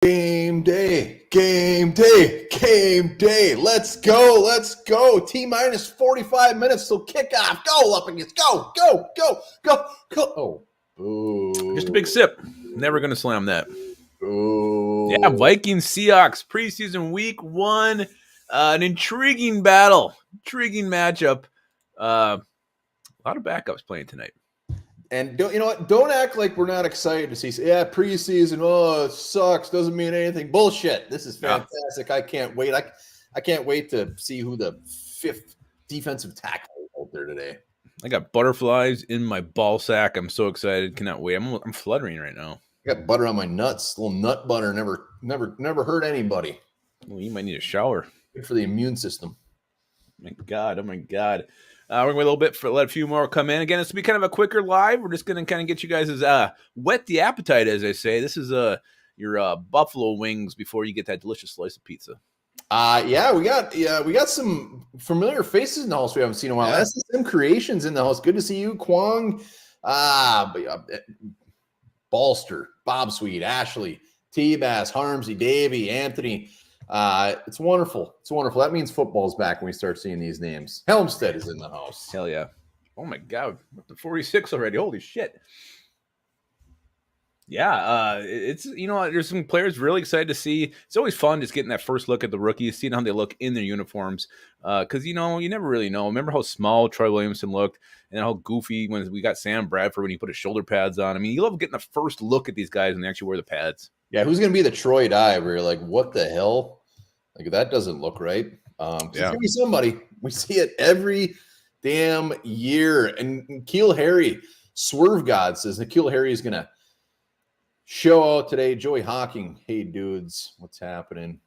Game day, game day, game day. Let's go, let's go. T minus 45 minutes till kickoff. Go, up against, go, go, go, go, go. Oh, boo. Just a big sip. Never going to slam that. Boo. Yeah, Vikings, Seahawks, preseason week 1. An intriguing battle, intriguing matchup. A lot of backups playing tonight. And don't, you know what? Don't act like we're not excited to see. Yeah, preseason. Oh, it sucks. Doesn't mean anything. Bullshit. This is fantastic. Yeah. I can't wait. I can't wait to see who the 5th defensive tackle is out there today. I got butterflies in my ball sack. I'm so excited. Cannot wait. I'm fluttering right now. I got butter on my nuts. A little nut butter never hurt anybody. Well, you might need a shower. Good for the immune system. Oh my God. We're going to wait a little bit for let a few more come in. Again, this will be kind of a quicker live. We're just going to kind of get you guys whet the appetite, as they say. This is your buffalo wings before you get that delicious slice of pizza. We got some familiar faces in the house we haven't seen in a while. Yeah. SSM Creations in the house. Good to see you, Kwong. Balster, Bob Sweet, Ashley, T-Bass, Harmsy, Davey, Anthony. It's wonderful. It's wonderful. That means football's back when we start seeing these names. Helmstead is in the house. Hell yeah. Oh my God. We're up to 46 already. Holy shit. Yeah. It's, there's some players really excited to see. It's always fun just getting that first look at the rookies, seeing how they look in their uniforms. Cause you never really know. Remember how small Troy Williamson looked and how goofy when we got Sam Bradford when he put his shoulder pads on. I mean, you love getting the first look at these guys when they actually wear the pads. Yeah. Who's going to be the Troy Dye where you're like, what the hell? Like, that doesn't look right. It's going to be somebody. We see it every damn year. And N'Keal Harry, Swerve God, says N'Keal Harry is going to show out today. Joey Hawking, hey, dudes, what's happening?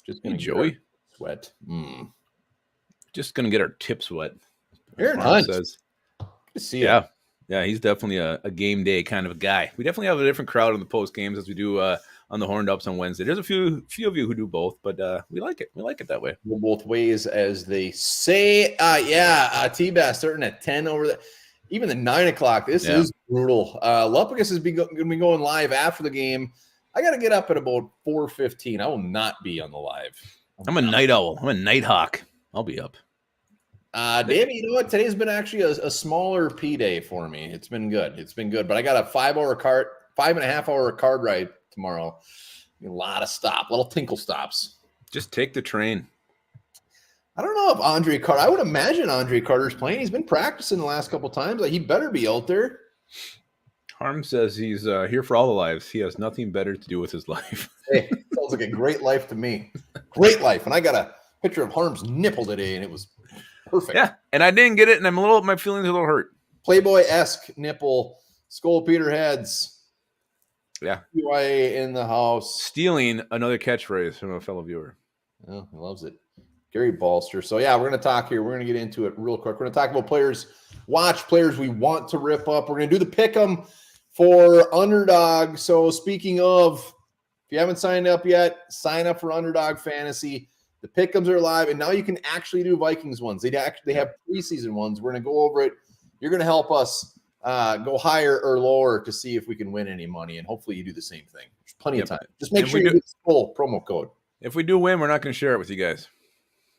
Just going to Joey sweat. Just going to get our tips wet. Aaron Hunt says. Good to see you. Yeah, he's definitely a game day kind of a guy. We definitely have a different crowd on the post games as we do on the Horned Ups on Wednesday. There's a few of you who do both, but we like it. We like it that way. Both ways, as they say. T-Bass starting at 10 over there. Even the 9 o'clock. This is brutal. Lupicus is going to be going live after the game. I got to get up at about 4:15. I will not be on the live. I'm a night owl. I'm a night hawk. I'll be up. Davey, you know what? Today's been actually a smaller P day for me. It's been good. But I got a 5.5 hour card ride tomorrow. A lot of little tinkle stops. Just take the train. I don't know if Andre Carter. I would imagine Andre Carter's playing. He's been practicing the last couple times. He better be out there. Harm says he's here for all the lives. He has nothing better to do with his life. Hey, sounds like a great life to me. Great life. And I got a picture of Harm's nipple today, and it was perfect. Yeah, and I didn't get it, and my feelings are a little hurt. Playboy-esque nipple. Skull Peter Heads. Yeah. UIA in the house. Stealing another catchphrase from a fellow viewer. Oh, he loves it. Gary Balster. So, we're going to talk here. We're going to get into it real quick. We're going to talk about players we want to rip up. We're going to do the pick'em for Underdog. So, speaking of, if you haven't signed up yet, sign up for Underdog Fantasy. The pick'ems are live, and now you can actually do Vikings ones. They have preseason ones. We're going to go over it. You're going to help us go higher or lower to see if we can win any money, and hopefully you do the same thing. There's plenty of time. Just make sure you use the full promo code. If we do win, we're not going to share it with you guys.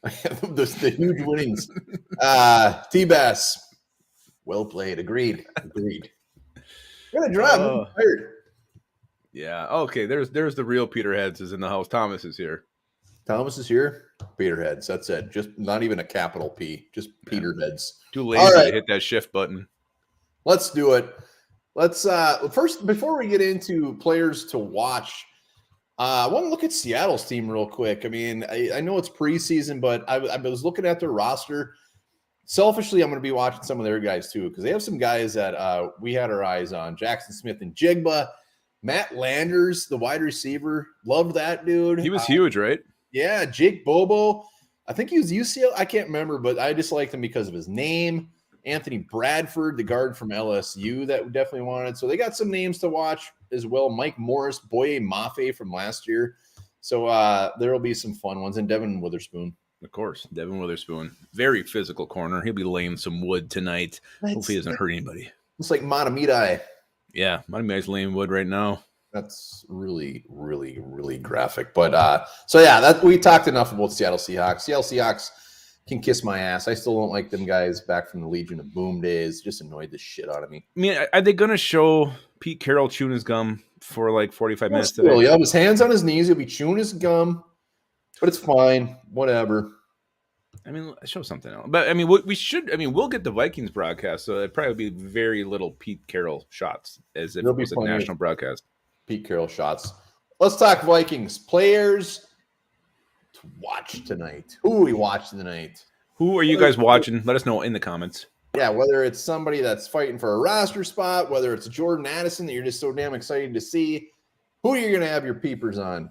the huge winnings. T-Bass. Well played. Agreed. You're going to drive. I'm tired. Yeah. Okay. There's the real Peterheads is in the house. Thomas is here. Peterheads. That's it. Just not even a capital P. Just Peterheads. Too lazy to hit that shift button. Let's do it. Let's first, before we get into players to watch, I want to look at Seattle's team real quick. I mean, I know it's preseason, but I was looking at their roster. Selfishly, I'm going to be watching some of their guys too, because they have some guys that we had our eyes on. Jackson Smith and Jigba. Matt Landers, the wide receiver. Loved that dude. He was huge, right? Yeah, Jake Bobo. I think he was UCLA. I can't remember, but I just liked him because of his name. Anthony Bradford, the guard from LSU that we definitely wanted. So they got some names to watch as well. Mike Morris, Boye Mafe from last year. So there will be some fun ones. And Devin Witherspoon. Of course, Devin Witherspoon. Very physical corner. He'll be laying some wood tonight. Hopefully he doesn't hurt anybody. It's like Matamidai. Yeah, Matamidai's laying wood right now. That's really, really, really graphic. But so yeah, that we talked enough about Seattle Seahawks. Seattle Seahawks can kiss my ass. I still don't like them guys back from the Legion of Boom days. Just annoyed the shit out of me. I mean, are they going to show Pete Carroll chewing his gum for like 45 minutes today? He'll have his hands on his knees. He'll be chewing his gum, but it's fine. Whatever. I mean, show something else. But I mean, we should. I mean, we'll get the Vikings broadcast, so it'd probably be very little Pete Carroll shots as if it was a national broadcast. Pete Carroll shots. Let's talk Vikings players to watch tonight. Who are we watching tonight? Who are you guys watching? Let us know in the comments. Yeah, whether it's somebody that's fighting for a roster spot, whether it's Jordan Addison that you're just so damn excited to see, who are you going to have your peepers on?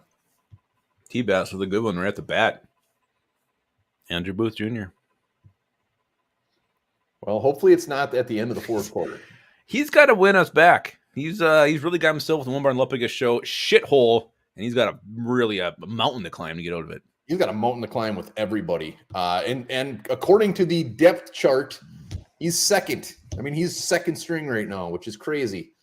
T-Bass with a good one right at the bat. Andrew Booth Jr. Well, hopefully it's not at the end of the fourth quarter. He's got to win us back. He's really got himself with the One Barn Lupiga show shithole, and he's got a mountain to climb to get out of it. He's got a mountain to climb with everybody. And according to the depth chart, he's second. I mean, he's second string right now, which is crazy.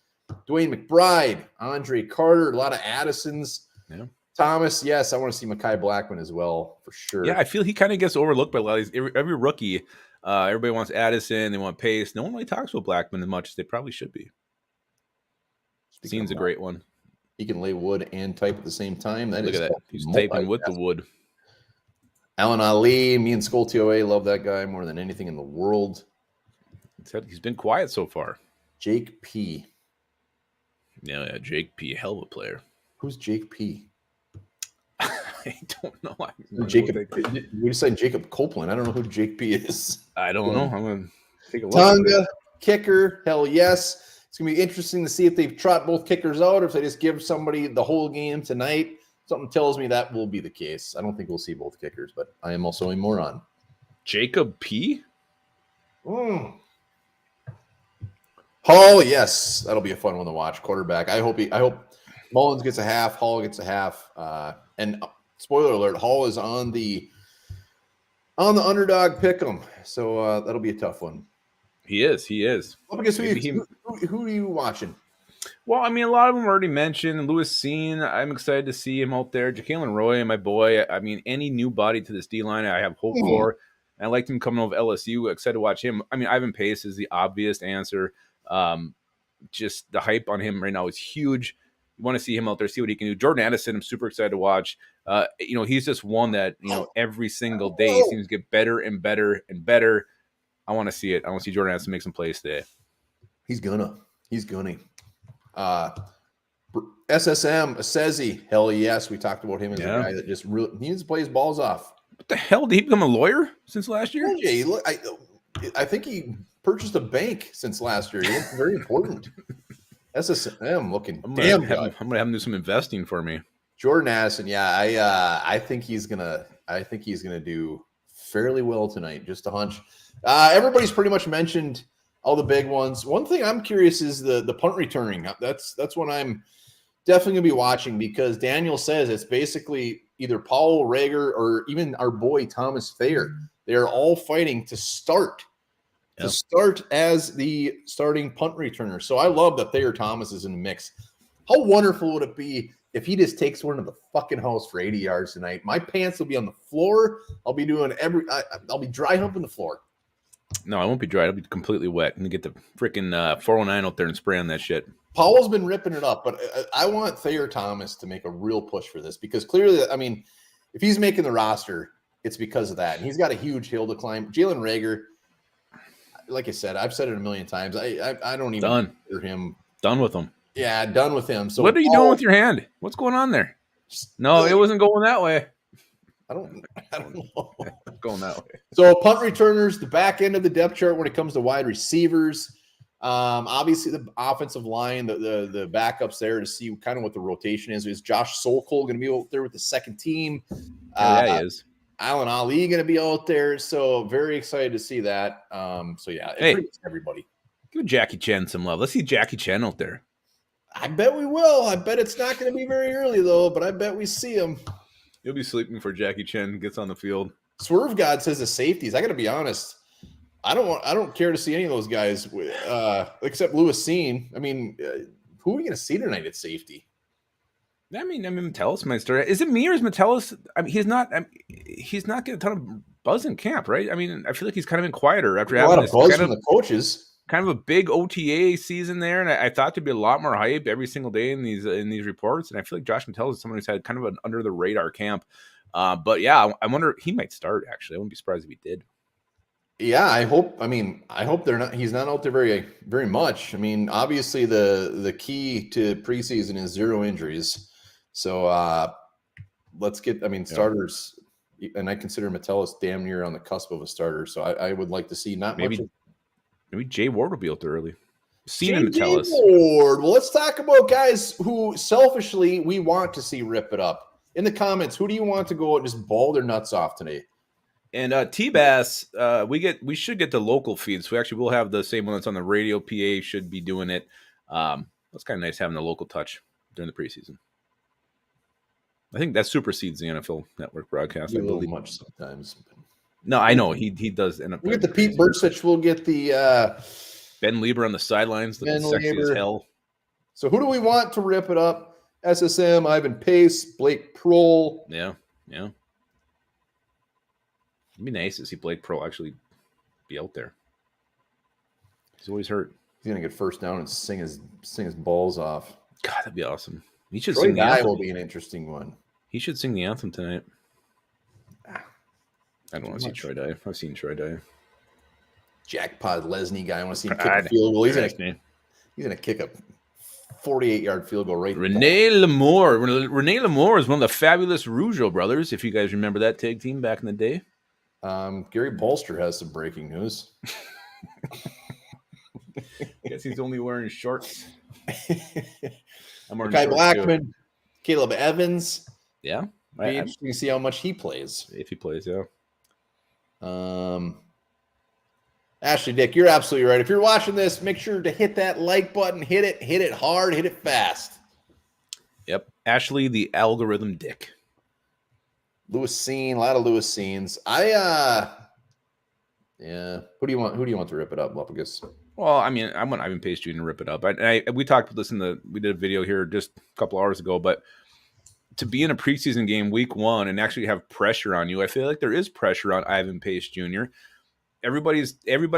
Dwayne McBride, Andre Carter, a lot of Addisons. Yeah. Thomas, yes, I want to see Mekhi Blackman as well, for sure. Yeah, I feel he kind of gets overlooked by a lot of these. Every rookie, everybody wants Addison, they want Pace. No one really talks about Blackman as much as they probably should be. Scene's a great one. He can lay wood and type at the same time. Look at that. He's typing with the wood. Alan Ali, me and Skull TOA love that guy more than anything in the world. He's been quiet so far. Jake P. Yeah, Jake P. Hell of a player. Who's Jake P? I don't know. We decided Jacob Copeland. I don't know who Jake P is. I don't know. I'm going to take a look. Tonga, kicker, hell yes. It's going to be interesting to see if they trot both kickers out or if they just give somebody the whole game tonight. Something tells me that will be the case. I don't think we'll see both kickers, but I am also a moron. Jacob P? Hall, yes. That'll be a fun one to watch. Quarterback. I hope Mullins gets a half, Hall gets a half. And spoiler alert, Hall is on the underdog pick'em. So that'll be a tough one. He is. Well, I guess who are you watching? Well, I mean, a lot of them already mentioned. Lewis Seen, I'm excited to see him out there. Jalen Roy, my boy. I mean, any new body to this D-line I have hope for. And I liked him coming over LSU. Excited to watch him. I mean, Ivan Pace is the obvious answer. Just the hype on him right now is huge. You want to see him out there, see what he can do. Jordan Addison, I'm super excited to watch. He's just one that, every single day he seems to get better and better and better. I want to see it. I want to see Jordan Addison make some plays today. He's gonna. SSM, Assezi, hell yes. We talked about him as a guy that just really needs to play his balls off. What the hell? Did he become a lawyer since last year? Yeah, I think he purchased a bank since last year. He looks very important. SSM looking damn good. I'm gonna have him do some investing for me. Jordan Addison, yeah, I think he's gonna do fairly well tonight. Just a hunch. Everybody's pretty much mentioned all the big ones. One thing I'm curious is the punt returning. That's what I'm definitely gonna be watching because Daniel says it's basically either Paul Rager or even our boy Thomas Thayer. They are all fighting to start as the starting punt returner. So I love that Thayer Thomas is in the mix. How wonderful would it be if he just takes one to the fucking house for 80 yards tonight? My pants will be on the floor. I'll be doing I'll be dry humping the floor. No, I won't be dry. I'll be completely wet. And get the freaking 409 out there and spray on that shit. Powell's been ripping it up, but I want Thayer Thomas to make a real push for this because clearly, I mean, if he's making the roster, it's because of that. And he's got a huge hill to climb. Jalen Rager, like I said, I've said it a million times. I don't even hear him. Done with him. Yeah, done with him. So what are you doing with your hand? What's going on there? No, it wasn't going that way. I don't know. Going that way. So punt returners, the back end of the depth chart when it comes to wide receivers. Obviously the offensive line, the backups there to see kind of what the rotation is. Is Josh Sokol going to be out there with the second team? Yeah, he is. Alan Ali going to be out there. So very excited to see that. So yeah, everybody. Give Jackie Chen some love. Let's see Jackie Chen out there. I bet we will. I bet it's not going to be very early though, but I bet we see him. You'll be sleeping before Jackie Chen gets on the field. Swerve God says the safeties. I got to be honest. I don't care to see any of those guys except Lewis Seen. I mean, who are we going to see tonight at safety? I mean, Metellus might start. Is it me or is Metellus? I mean, he's not getting a ton of buzz in camp, right? I mean, I feel like he's kind of been quieter after A having lot of this buzz from the coaches. kind of a big OTA season there, and I thought there'd be a lot more hype every single day in these reports. And I feel like Josh Metellus is someone who's had kind of an under the radar camp. But yeah, I wonder he might start. Actually, I wouldn't be surprised if he did. Yeah, I hope. I mean, I hope they're not. He's not out there very much. I mean, obviously the key to preseason is 0 injuries. So let's get. I mean, starters, and I consider Metellus damn near on the cusp of a starter. So I would like to see not much. Maybe Jay Ward will be out there early. Cena Metellus. Ward. Well, let's talk about guys who selfishly we want to see rip it up. In the comments, who do you want to go and just ball their nuts off today? And T-Bass, we should get the local feeds. We actually will have the same one that's on the radio. PA should be doing it. It's kind of nice having the local touch during the preseason. I think that supersedes the NFL Network broadcast. A little much sometimes. No, I know he does end up. We get the Pete Burcich. We'll get the Ben Lieber on the sidelines, looking sexy as hell. So who do we want to rip it up? SSM, Ivan Pace, Blake Prohl. Yeah. It'd be nice to see Blake Prohl actually be out there. He's always hurt. He's gonna get first down and sing his balls off. God, that'd be awesome. He should Troy sing the Dye anthem. will be an interesting one. He should sing the anthem tonight. I don't want to see Troy Dye. I've seen Troy Dye. Jackpot Lesney guy. I want to see him kick a field goal. He's gonna kick a 48-yard field goal right. Rene Lamour. Rene Lamour is one of the fabulous Rougeau brothers. If you guys remember that tag team back in the day. Gary Bolster has some breaking news. Guess he's only wearing shorts. I'm wearing shorts Blackman, too. Caleb Evans. Yeah. Be interesting to see how much he plays. If he plays, yeah. Ashley Dick, you're absolutely right. If you're watching this, make sure to hit that like button. Hit it hard, hit it fast. Yep. Ashley, the algorithm Dick. Lewis Scene, a lot of Lewis Scenes. Yeah. Who do you want to rip it up, Luppagus? Well, I mean, I want Ivan Pace Jr. to rip it up. We talked about this we did a video here just a couple hours ago, but to be in a preseason game week 1 and actually have pressure on you, I feel like there is pressure on Ivan Pace Jr. Everybody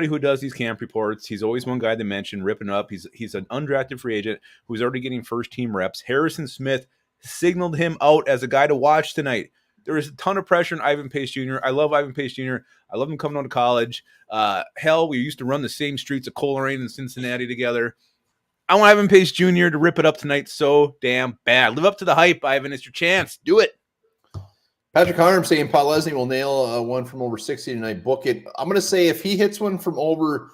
who does these camp reports, he's always one guy they mention ripping up. He's an undrafted free agent who's already getting first team reps. Harrison Smith signaled him out as a guy to watch tonight. There is a ton of pressure on Ivan Pace Jr. I love Ivan Pace Jr. I love him coming out of college. Hell, we used to run the same streets of Coleraine and Cincinnati together. I want Ivan Pace Jr. to rip it up tonight so damn bad. Live up to the hype, Ivan. It's your chance. Do it. Patrick Harm saying Paul Lesney will nail one from over 60 tonight. Book it. I'm going to say if he hits one from over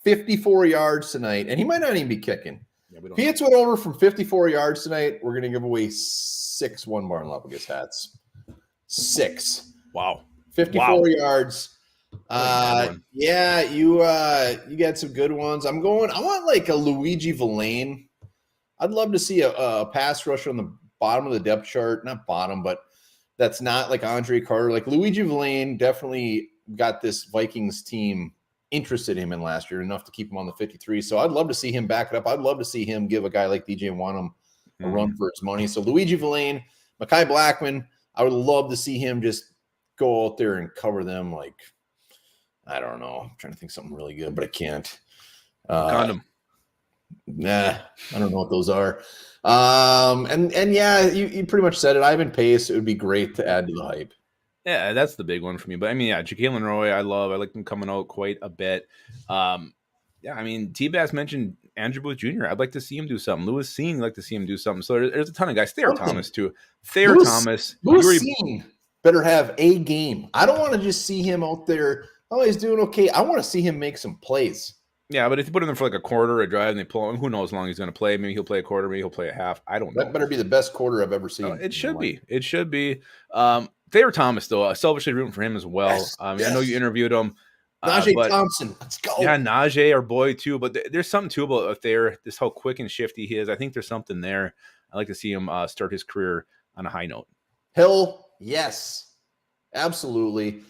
54 yards tonight, and he might not even be kicking. Yeah, if he hits one over from 54 yards tonight, we're going to give away 6 One Barn Luppagus hats. 6. Wow. 54 yards. Yeah, you got some good ones. I want like a Luigi Villain. I'd love to see a pass rusher on the bottom of the depth chart. Not bottom, but that's not like Andre Carter. Like Luigi Villain definitely got this Vikings team interested in him in last year enough to keep him on the 53. So I'd love to see him back it up. I'd love to see him give a guy like DJ Wanham a run for his money. So Luigi Villain, Mekhi Blackman, I would love to see him just go out there and cover them like, I don't know. I'm trying to think something really good, but I can't. Condom. Nah, I don't know what those are. And yeah, you pretty much said it. Ivan Pace, it would be great to add to the hype. Yeah, that's the big one for me. But I mean, yeah, Jalen Roy, I like him coming out quite a bit. Yeah, I mean, T-Bass mentioned Andrew Booth Jr. I'd like to see him do something. Lewis Seen, like to see him do something. So there's a ton of guys. Thayer Thomas, too. Thayer Thomas. Lewis Seen better have a game. I don't want to just see him out there. Oh, he's doing okay. I want to see him make some plays. Yeah, but if you put him in for like a quarter, a drive, and they pull him, who knows how long he's going to play. Maybe he'll play a quarter. Maybe he'll play a half. I don't know. That better be the best quarter I've ever seen. It should be. It should be. Thayer Thomas, though, selfishly rooting for him as well. Yes, I know you interviewed him. Najee Thompson, let's go. Yeah, Najee, our boy, too. But there's something, too, about Thayer, just how quick and shifty he is. I think there's something there. I'd like to see him start his career on a high note. Hell, yes. Absolutely.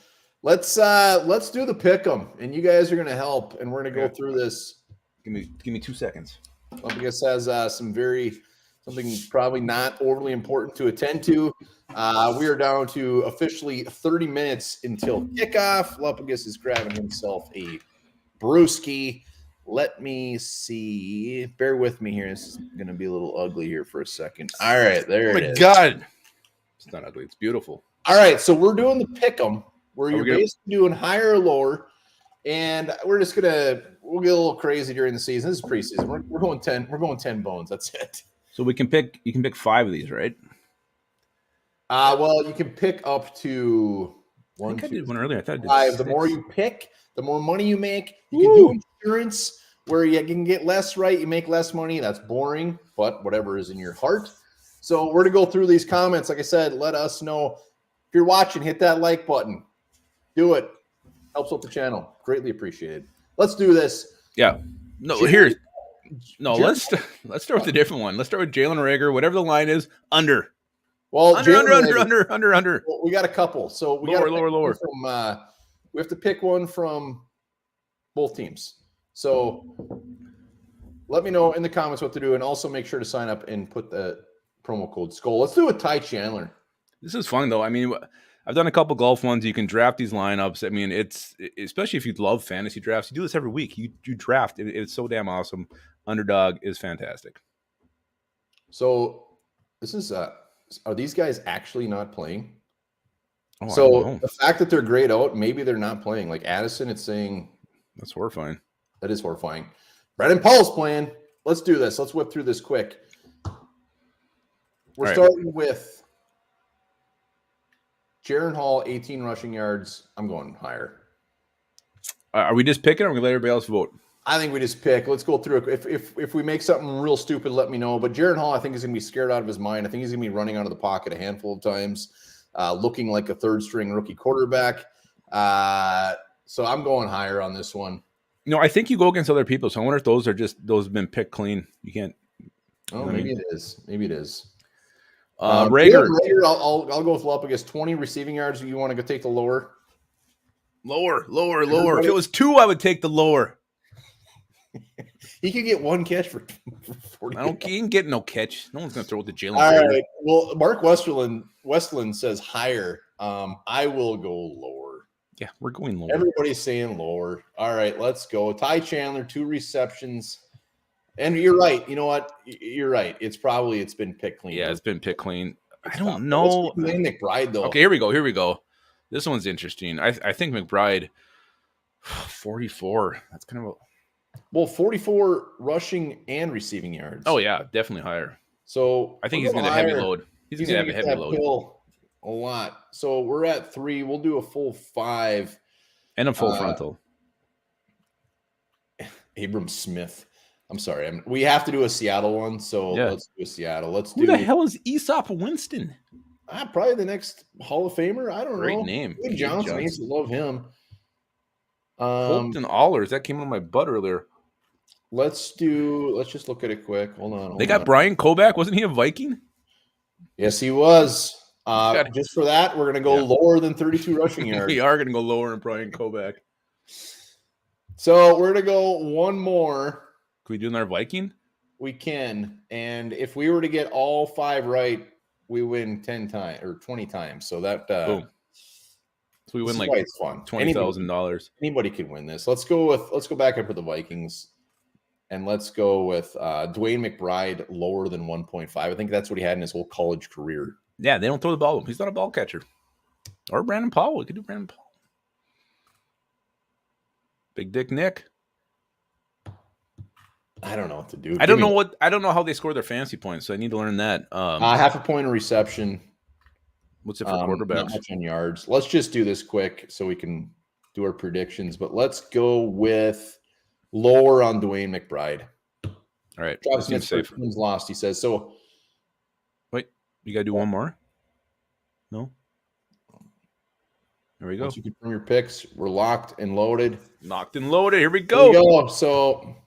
Let's do the pick'em, and you guys are going to help, and we're going to go through this. Give me 2 seconds. Luppagus has some very something probably not overly important to attend to. We are down to officially 30 minutes until kickoff. Lupagus is grabbing himself a brewski. Let me see. Bear with me here. This is going to be a little ugly here for a second. All right, there it is. Oh, my God. It's not ugly. It's beautiful. All right, so we're doing the pick'em, where you're gonna... basically doing higher or lower, and we'll get a little crazy during the season. This is preseason. We're going 10. We're going 10 bones. That's it. So we can pick. You can pick 5 of these, right? Well, you can pick up to one. I did one earlier. I thought I did 5. 6. The more you pick, the more money you make. You can do insurance where you can get less right. You make less money. That's boring, but whatever is in your heart. So we're going to go through these comments. Like I said, let us know. If you're watching, hit that like button. Do it. Helps with the channel. Greatly appreciated. Let's do this. Yeah. No, let's start with a different one. Let's start with Jalen Reagor. Whatever the line is, under. Well, under. Well, we got a couple. So we got lower. We have to pick one from both teams. So let me know in the comments what to do, and also make sure to sign up and put the promo code SKOL. Let's do it, Ty Chandler. This is fun, though. I mean, I've done a couple golf ones. You can draft these lineups. I mean, it's especially if you love fantasy drafts. You do this every week. You draft. It's so damn awesome. Underdog is fantastic. So this is are these guys actually not playing? Oh, so the fact that they're grayed out, maybe they're not playing. Like Addison, it's saying that's horrifying. That is horrifying. Brandon Paul's playing. Let's do this. Let's whip through this quick. We're starting with Jaron Hall, 18 rushing yards. I'm going higher. Are we just picking, or are we let everybody else vote? I think we just pick. Let's go through it. If we make something real stupid, let me know. But Jaron Hall, I think, is going to be scared out of his mind. I think he's going to be running out of the pocket a handful of times, looking like a third-string rookie quarterback. So I'm going higher on this one. No, I think you go against other people. So I wonder if those have been picked clean. You can't. Oh, maybe it is. Maybe it is. Reagor. I'll go with Lupagus. 20 receiving yards. You want to go take the lower? Lower. If it was 2, I would take the lower. He could get one catch for 40. He can get no catch. No one's going to throw it to Jalen. All right. Well, Mark Westland says higher. I will go lower. Yeah, we're going lower. Everybody's saying lower. All right, let's go. Ty Chandler, 2 receptions. And you're right. You know what? You're right. It's been picked clean. Yeah, it's been picked clean. I don't know. McBride, though. Okay, here we go. This one's interesting. I think McBride, 44. That's kind of well, 44 rushing and receiving yards. Oh, yeah, definitely higher. So I think he's going to heavy load. He's going to have a heavy load. A lot. So we're at 3. We'll do a full 5. And a full frontal. Abram Smith. I'm sorry. We have to do a Seattle one. So let's do a Seattle. Who the hell is Aesop Winston? Probably the next Hall of Famer. I don't know. Great name. Good Johnson. I used to love him. Fulton Allers. That came on my butt earlier. Let's just look at it quick. Hold on. They got Brian Koback. Wasn't he a Viking? Yes, he was. Just for that, we're going to go lower than 32 rushing yards. We are going to go lower than Brian Koback. So we're going to go one more. Can we do another Viking? We can. And if we were to get all 5 right, we win 10 times or 20 times. So that boom. So we win like $20,000. Anybody can win this. Let's go back up for the Vikings. And let's go with Dwayne McBride lower than 1.5. I think that's what he had in his whole college career. Yeah, they don't throw the ball. He's not a ball catcher. Or Brandon Powell. We could do Brandon Powell. Big Dick Nick. I don't know what to do. I don't know how they score their fantasy points, so I need to learn that. Half a point of reception. What's it for quarterbacks? Not much on yards. Let's just do this quick so we can do our predictions. But let's go with lower on Dwayne McBride. All right. Travis Smith's team's lost, he says. So wait, you gotta do one more? No? There we go. Once you confirm your picks, we're locked and loaded. Locked and loaded. Here we go. So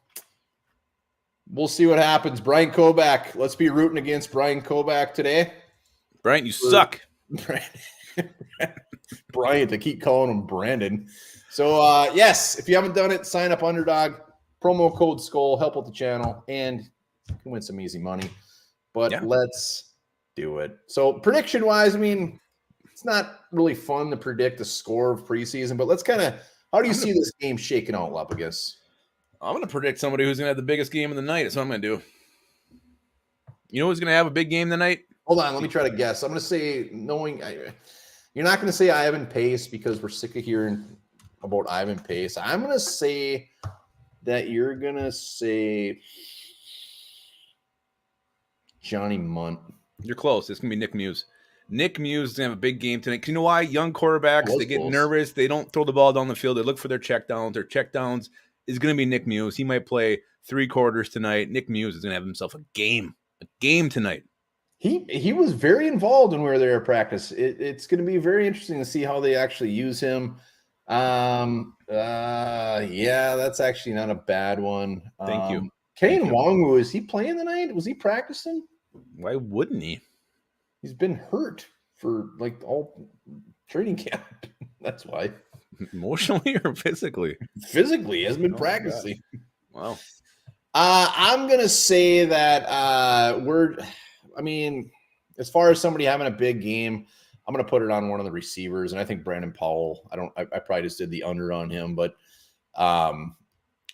we'll see what happens. Brian Koback. Let's be rooting against Brian Koback today. Brian, you suck. Brian, to keep calling him Brandon. So, yes, if you haven't done it, sign up Underdog. Promo code SKOL. Help with the channel. And you can win some easy money. but let's do it. So prediction-wise, I mean, it's not really fun to predict the score of preseason, but let's kind of – how do you see this game shaking out, Lapagis? I'm going to predict somebody who's going to have the biggest game of the night. That's what I'm going to do. You know who's going to have a big game tonight? Hold on. Let me try to guess. I'm going to say you're not going to say Ivan Pace because we're sick of hearing about Ivan Pace. I'm going to say that you're going to say Johnny Munt. You're close. It's going to be Nick Muse. Nick Muse is going to have a big game tonight. 'Cause you know why? Young quarterbacks, they get nervous. They don't throw the ball down the field. They look for their checkdowns. Their checkdowns is going to be Nick Muse. He might play 3 quarters tonight. Nick Muse is going to have himself a game tonight. He was very involved when we were there at practice. It's going to be very interesting to see how they actually use him. Yeah, that's actually not a bad one. Thank you. Kane Wongwu, is he playing tonight? Was he practicing? Why wouldn't he? He's been hurt for like all training camp. That's why. Emotionally or physically? Physically, he hasn't been practicing. Wow. I'm gonna say that as far as somebody having a big game, I'm gonna put it on one of the receivers, and I think Brandon Powell. I probably just did the under on him, but I'm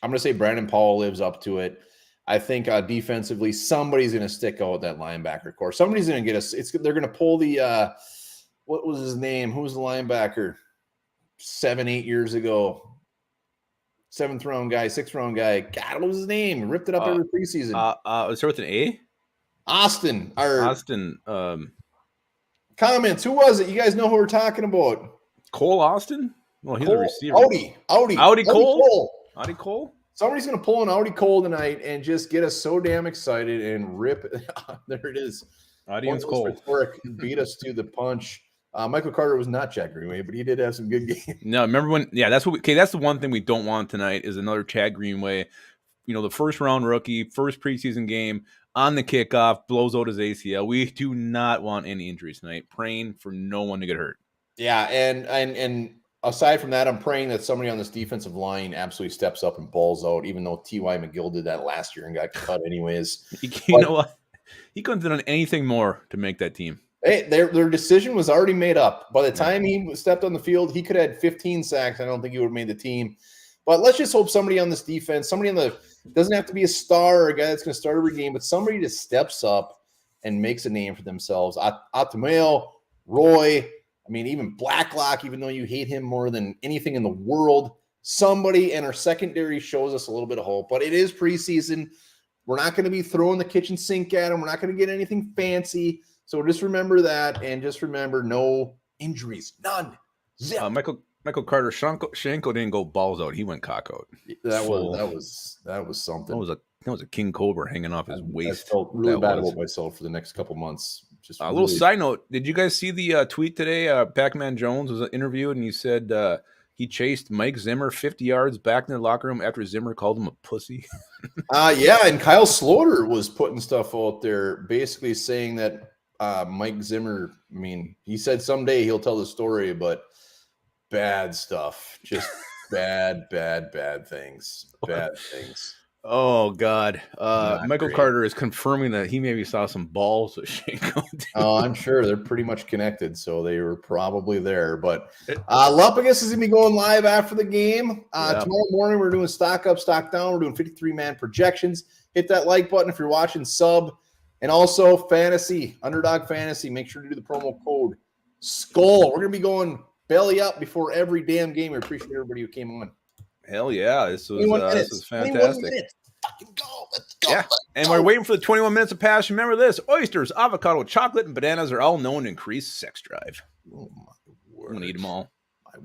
gonna say Brandon Powell lives up to it. I think defensively, somebody's going to stick out with that linebacker core. Somebody's going to get us. They're going to pull the what was his name? Who was the linebacker 7-8 years ago? 7th round guy, 6th round guy. God, what was his name? Ripped it up every preseason. Let's start with an A. Austin. Comments. Who was it? You guys know who we're talking about? Cole Austin. Well, he's a receiver. Audi Cole. Audi Cole. Somebody's going to pull an Audi Cole tonight and just get us so damn excited and rip. There it is. Audience Cole. Rhetoric beat us to the punch. Michael Carter was not Chad Greenway, but he did have some good games. No, remember when? Yeah, that's the one thing we don't want tonight is another Chad Greenway. You know, the first round rookie, first preseason game on the kickoff, blows out his ACL. We do not want any injuries tonight. Praying for no one to get hurt. Yeah, and aside from that, I'm praying that somebody on this defensive line absolutely steps up and balls out, even though T.Y. McGill did that last year and got cut anyways. You know what? He couldn't have done anything more to make that team. Hey, their decision was already made up. By the time he stepped on the field, he could have had 15 sacks. I don't think he would have made the team. But let's just hope somebody on this defense, doesn't have to be a star or a guy that's going to start every game, but somebody just steps up and makes a name for themselves. Atamail, Roy, even Blacklock, even though you hate him more than anything in the world, somebody in our secondary shows us a little bit of hope. But it is preseason. We're not going to be throwing the kitchen sink at them. We're not going to get anything fancy. So just remember that, and just remember no injuries, none. Zip. Michael Carter Shanko didn't go balls out. He went cock out. That was something. That was a king cobra hanging off his waist. I felt really bad about myself for the next couple months. Just a little side note. Did you guys see the tweet today? Pac-Man Jones was interviewed, and he said he chased Mike Zimmer 50 yards back in the locker room after Zimmer called him a pussy. Yeah, and Kyle Sloter was putting stuff out there, basically saying that Mike Zimmer, he said someday he'll tell the story, but bad stuff. Just bad things. Bad things. Oh, God. Michael Carter is confirming that he maybe saw some balls with Shanko. Oh, I'm sure they're pretty much connected, so they were probably there. But Lapagis is going to be going live after the game. Tomorrow morning, we're doing stock up, stock down. We're doing 53-man projections. Hit that like button if you're watching, sub. And also fantasy, Underdog Fantasy. Make sure to do the promo code SKULL. We're going to be going belly up before every damn game. We appreciate everybody who came on. Hell yeah, this was fantastic. Fucking go. Let's go. Yeah, and we're waiting for the 21 minutes of pass. Remember this: oysters, avocado, chocolate, and bananas are all known to increase sex drive. Oh my word! I'm gonna eat them all.